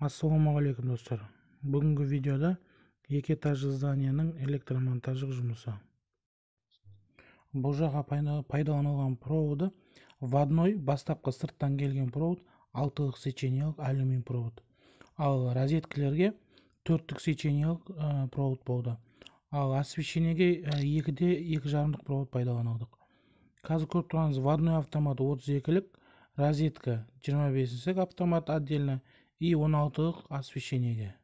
Ассалаумағалейкум достар. Бүгінгі видеода екі этажды зданияның электромонтаждық жұмысы. Бұл жаққа пайдаланылған проводы вводной бастапқы сырттан келген провод 6-лық сечениялық алюмин провод. Ал розеткілерге 4-лік сечениялық провод болды. Ал освещениеге 2-де 2,5-лық провод пайдаланылдық. Қазір көріп тұрғаныңыз вводной автомат 32-лік, розетка 25-лік автомат отдельно и 16-лық освещениеге.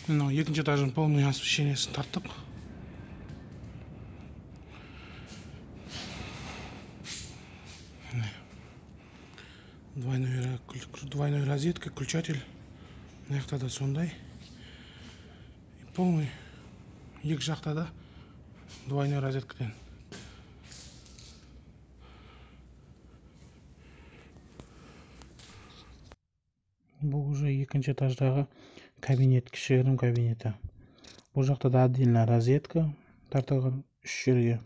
Мынау екінші этаждың полный освещениесін тарттық. Двойной розетка, включатель. Мына жақта да сондай. Полный екі жақта да двойной розеткадан. Бұл уже екінші этаждағы кабинет, кішігірім кабинеті. Бұл жақта да отдельно розетка тартылған 3 жерге.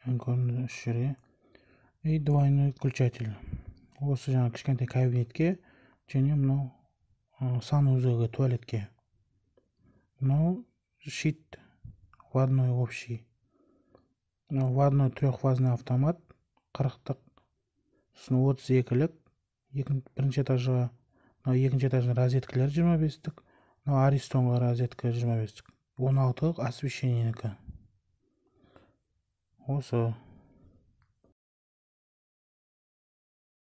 Көрінді 3 жерге. И двойной включатель. Осы жаңа кішкентай кабинетке және мынау санузелге, туалетке. Мынау щит вводной общий. Вводной трехфазный автомат 40-лық. Сосын 32-лік. Бірінші этажға, екінші этаждың розеткілер 25-лік. Аристонға розетка 25-лік. 16-лық освещениенікі. Осы